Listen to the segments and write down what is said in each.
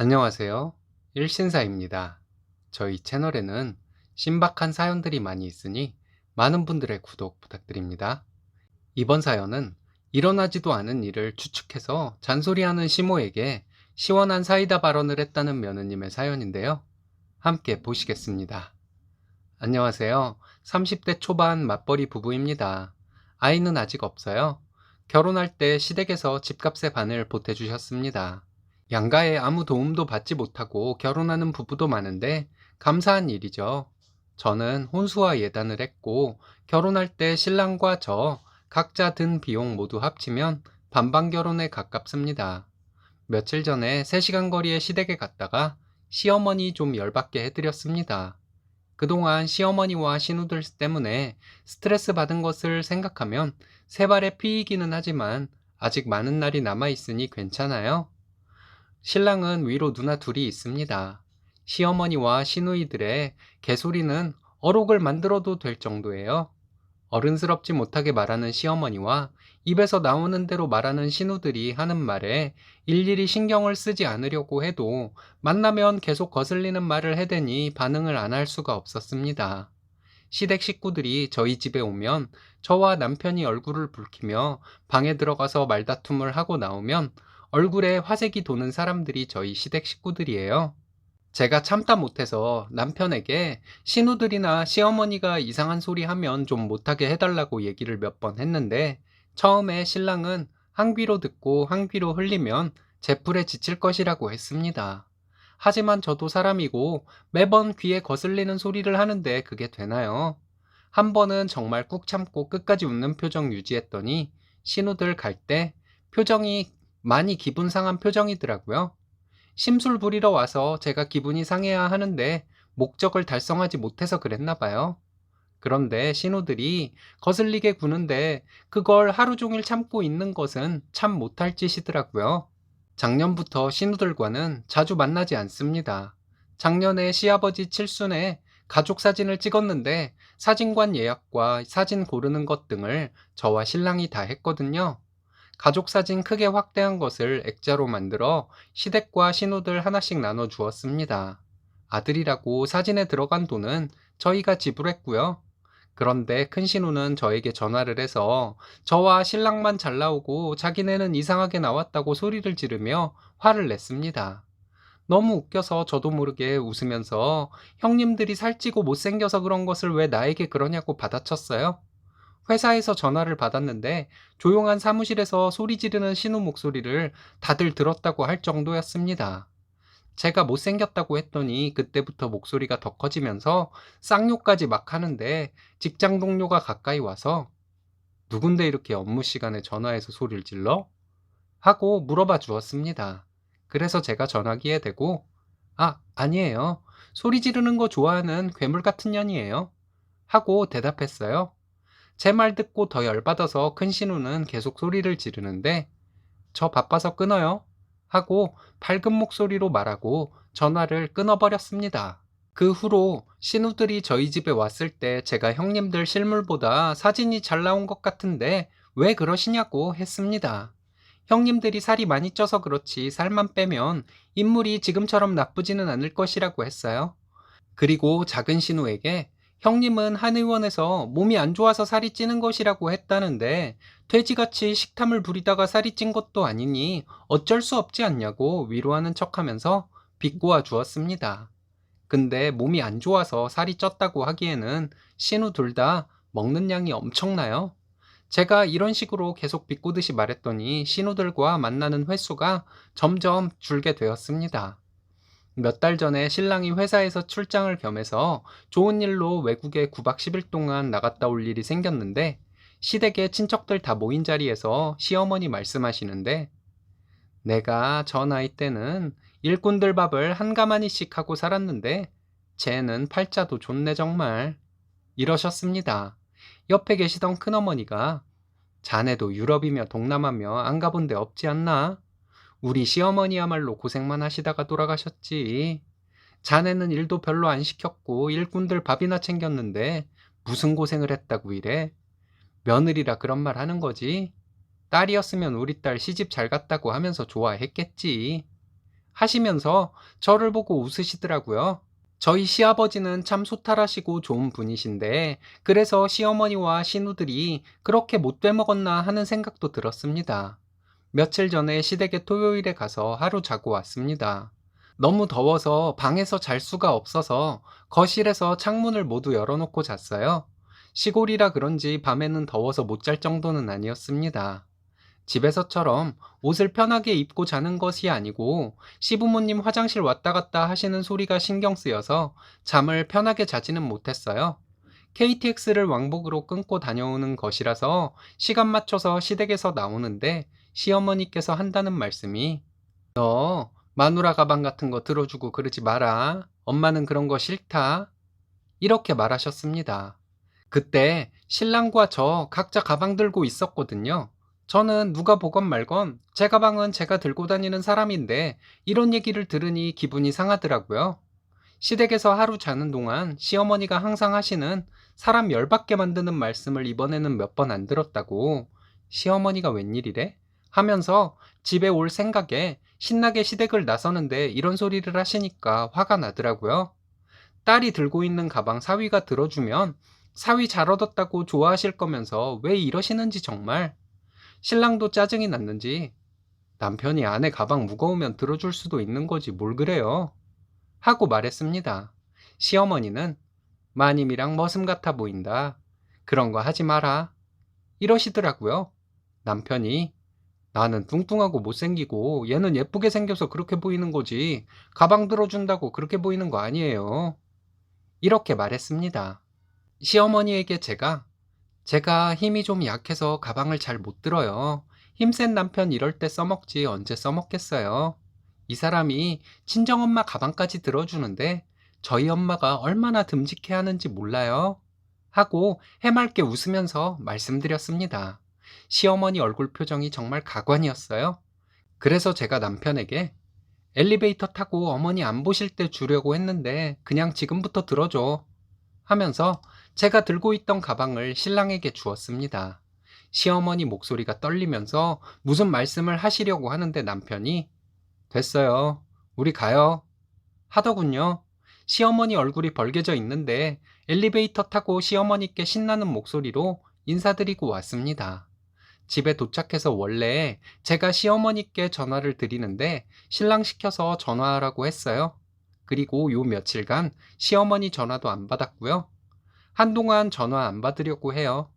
안녕하세요. 일신사입니다. 저희 채널에는 신박한 사연들이 많이 있으니 많은 분들의 구독 부탁드립니다. 이번 사연은 일어나지도 않은 일을 추측해서 잔소리하는 시모에게 시원한 사이다 발언을 했다는 며느님의 사연인데요. 함께 보시겠습니다. 안녕하세요. 30대 초반 맞벌이 부부입니다. 아이는 아직 없어요. 결혼할 때 시댁에서 집값의 반을 보태주셨습니다. 양가에 아무 도움도 받지 못하고 결혼하는 부부도 많은데 감사한 일이죠. 저는 혼수와 예단을 했고 결혼할 때 신랑과 저 각자 든 비용 모두 합치면 반반 결혼에 가깝습니다. 며칠 전에 3시간 거리의 시댁에 갔다가 시어머니 좀 열받게 해드렸습니다. 그동안 시어머니와 신우들 때문에 스트레스 받은 것을 생각하면 세 발의 피이기는 하지만 아직 많은 날이 남아있으니 괜찮아요. 신랑은 위로 누나 둘이 있습니다. 시어머니와 시누이들의 개소리는 어록을 만들어도 될 정도예요. 어른스럽지 못하게 말하는 시어머니와 입에서 나오는 대로 말하는 신우들이 하는 말에 일일이 신경을 쓰지 않으려고 해도 만나면 계속 거슬리는 말을 해대니 반응을 안 할 수가 없었습니다. 시댁 식구들이 저희 집에 오면 저와 남편이 얼굴을 붉히며 방에 들어가서 말다툼을 하고 나오면 얼굴에 화색이 도는 사람들이 저희 시댁 식구들이에요. 제가 참다 못해서 남편에게 신우들이나 시어머니가 이상한 소리 하면 좀 못하게 해달라고 얘기를 몇 번 했는데 처음에 신랑은 한 귀로 듣고 한 귀로 흘리면 제풀에 지칠 것이라고 했습니다. 하지만 저도 사람이고 매번 귀에 거슬리는 소리를 하는데 그게 되나요? 한 번은 정말 꾹 참고 끝까지 웃는 표정 유지했더니 신우들 갈 때 표정이 많이 기분 상한 표정이더라고요. 심술 부리러 와서 제가 기분이 상해야 하는데 목적을 달성하지 못해서 그랬나 봐요. 그런데 신우들이 거슬리게 구는데 그걸 하루 종일 참고 있는 것은 참 못할 짓이더라고요. 작년부터 신우들과는 자주 만나지 않습니다. 작년에 시아버지 칠순에 가족 사진을 찍었는데 사진관 예약과 사진 고르는 것 등을 저와 신랑이 다 했거든요. 가족 사진 크게 확대한 것을 액자로 만들어 시댁과 신우들 하나씩 나눠 주었습니다. 아들이라고 사진에 들어간 돈은 저희가 지불했고요. 그런데 큰 신우는 저에게 전화를 해서 저와 신랑만 잘 나오고 자기네는 이상하게 나왔다고 소리를 지르며 화를 냈습니다. 너무 웃겨서 저도 모르게 웃으면서 형님들이 살찌고 못생겨서 그런 것을 왜 나에게 그러냐고 받아쳤어요. 회사에서 전화를 받았는데 조용한 사무실에서 소리 지르는 신우 목소리를 다들 들었다고 할 정도였습니다. 제가 못생겼다고 했더니 그때부터 목소리가 더 커지면서 쌍욕까지 막 하는데 직장 동료가 가까이 와서 누군데 이렇게 업무 시간에 전화해서 소리를 질러? 하고 물어봐 주었습니다. 그래서 제가 전화기에 대고 아니에요. 소리 지르는 거 좋아하는 괴물 같은 년이에요. 하고 대답했어요. 제 말 듣고 더 열받아서 큰 신우는 계속 소리를 지르는데 저 바빠서 끊어요. 하고 밝은 목소리로 말하고 전화를 끊어버렸습니다. 그 후로 신우들이 저희 집에 왔을 때 제가 형님들 실물보다 사진이 잘 나온 것 같은데 왜 그러시냐고 했습니다. 형님들이 살이 많이 쪄서 그렇지 살만 빼면 인물이 지금처럼 나쁘지는 않을 것이라고 했어요. 그리고 작은 신우에게 형님은 한의원에서 몸이 안 좋아서 살이 찌는 것이라고 했다는데 돼지같이 식탐을 부리다가 살이 찐 것도 아니니 어쩔 수 없지 않냐고 위로하는 척하면서 비꼬아 주었습니다. 근데 몸이 안 좋아서 살이 쪘다고 하기에는 신우 둘 다 먹는 양이 엄청나요. 제가 이런 식으로 계속 비꼬듯이 말했더니 신우들과 만나는 횟수가 점점 줄게 되었습니다. 몇 달 전에 신랑이 회사에서 출장을 겸해서 좋은 일로 외국에 9박 10일 동안 나갔다 올 일이 생겼는데 시댁의 친척들 다 모인 자리에서 시어머니 말씀하시는데 내가 저 나이 때는 일꾼들 밥을 한 가마니씩 하고 살았는데 쟤는 팔자도 좋네 정말 이러셨습니다. 옆에 계시던 큰어머니가 자네도 유럽이며 동남아며 안 가본 데 없지 않나? 우리 시어머니야말로 고생만 하시다가 돌아가셨지. 자네는 일도 별로 안 시켰고 일꾼들 밥이나 챙겼는데 무슨 고생을 했다고 이래? 며느리라 그런 말 하는 거지. 딸이었으면 우리 딸 시집 잘 갔다고 하면서 좋아했겠지. 하시면서 저를 보고 웃으시더라고요. 저희 시아버지는 참 소탈하시고 좋은 분이신데 그래서 시어머니와 시누들이 그렇게 못돼 먹었나 하는 생각도 들었습니다. 며칠 전에 시댁에 토요일에 가서 하루 자고 왔습니다. 너무 더워서 방에서 잘 수가 없어서 거실에서 창문을 모두 열어놓고 잤어요. 시골이라 그런지 밤에는 더워서 못 잘 정도는 아니었습니다. 집에서처럼 옷을 편하게 입고 자는 것이 아니고 시부모님 화장실 왔다 갔다 하시는 소리가 신경 쓰여서 잠을 편하게 자지는 못했어요. KTX를 왕복으로 끊고 다녀오는 것이라서 시간 맞춰서 시댁에서 나오는데 시어머니께서 한다는 말씀이 너 마누라 가방 같은 거 들어주고 그러지 마라. 엄마는 그런 거 싫다. 이렇게 말하셨습니다. 그때 신랑과 저 각자 가방 들고 있었거든요. 저는 누가 보건 말건 제 가방은 제가 들고 다니는 사람인데 이런 얘기를 들으니 기분이 상하더라고요. 시댁에서 하루 자는 동안 시어머니가 항상 하시는 사람 열받게 만드는 말씀을 이번에는 몇 번 안 들었다고 시어머니가 웬일이래? 하면서 집에 올 생각에 신나게 시댁을 나서는데 이런 소리를 하시니까 화가 나더라고요. 딸이 들고 있는 가방 사위가 들어주면 사위 잘 얻었다고 좋아하실 거면서 왜 이러시는지 정말. 신랑도 짜증이 났는지 남편이 아내 가방 무거우면 들어줄 수도 있는 거지 뭘 그래요 하고 말했습니다. 시어머니는 마님이랑 머슴 같아 보인다. 그런 거 하지 마라. 이러시더라고요. 남편이 나는 뚱뚱하고 못생기고 얘는 예쁘게 생겨서 그렇게 보이는 거지. 가방 들어준다고 그렇게 보이는 거 아니에요. 이렇게 말했습니다. 시어머니에게 제가 힘이 좀 약해서 가방을 잘 못 들어요. 힘센 남편 이럴 때 써먹지 언제 써먹겠어요. 이 사람이 친정엄마 가방까지 들어주는데 저희 엄마가 얼마나 듬직해 하는지 몰라요. 하고 해맑게 웃으면서 말씀드렸습니다. 시어머니 얼굴 표정이 정말 가관이었어요. 그래서 제가 남편에게 엘리베이터 타고 어머니 안 보실 때 주려고 했는데 그냥 지금부터 들어줘 하면서 제가 들고 있던 가방을 신랑에게 주었습니다. 시어머니 목소리가 떨리면서 무슨 말씀을 하시려고 하는데 남편이 됐어요. 우리 가요. 하더군요. 시어머니 얼굴이 벌개져 있는데 엘리베이터 타고 시어머니께 신나는 목소리로 인사드리고 왔습니다. 집에 도착해서 원래 제가 시어머니께 전화를 드리는데 신랑 시켜서 전화하라고 했어요. 그리고 요 며칠간 시어머니 전화도 안 받았고요. 한동안 전화 안 받으려고 해요.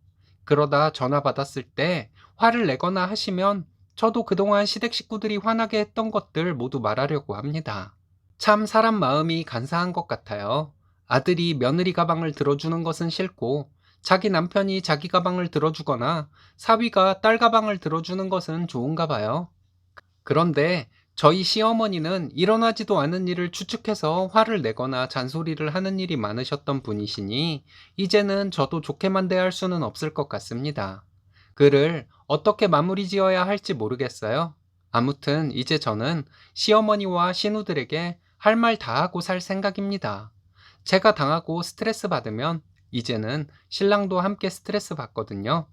그러다 전화 받았을 때 화를 내거나 하시면 저도 그동안 시댁 식구들이 화나게 했던 것들 모두 말하려고 합니다. 참 사람 마음이 간사한 것 같아요. 아들이 며느리 가방을 들어주는 것은 싫고 자기 남편이 자기 가방을 들어주거나 사위가 딸 가방을 들어주는 것은 좋은가 봐요. 그런데 저희 시어머니는 일어나지도 않은 일을 추측해서 화를 내거나 잔소리를 하는 일이 많으셨던 분이시니 이제는 저도 좋게만 대할 수는 없을 것 같습니다. 글을 어떻게 마무리 지어야 할지 모르겠어요. 아무튼 이제 저는 시어머니와 시누들에게 할 말 다 하고 살 생각입니다. 제가 당하고 스트레스 받으면 이제는 신랑도 함께 스트레스 받거든요.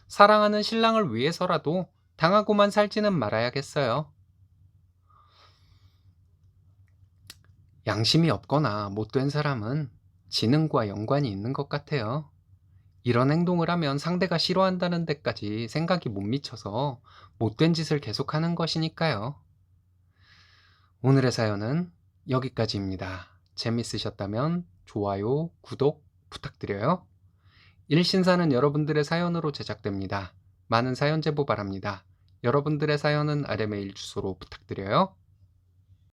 사랑하는 신랑을 위해서라도 당하고만 살지는 말아야겠어요. 양심이 없거나 못된 사람은 지능과 연관이 있는 것 같아요. 이런 행동을 하면 상대가 싫어한다는 데까지 생각이 못 미쳐서 못된 짓을 계속하는 것이니까요. 오늘의 사연은 여기까지입니다. 재밌으셨다면 좋아요, 구독 부탁드려요. 일신사는 여러분들의 사연으로 제작됩니다. 많은 사연 제보 바랍니다. 여러분들의 사연은 아래 메일 주소로 부탁드려요.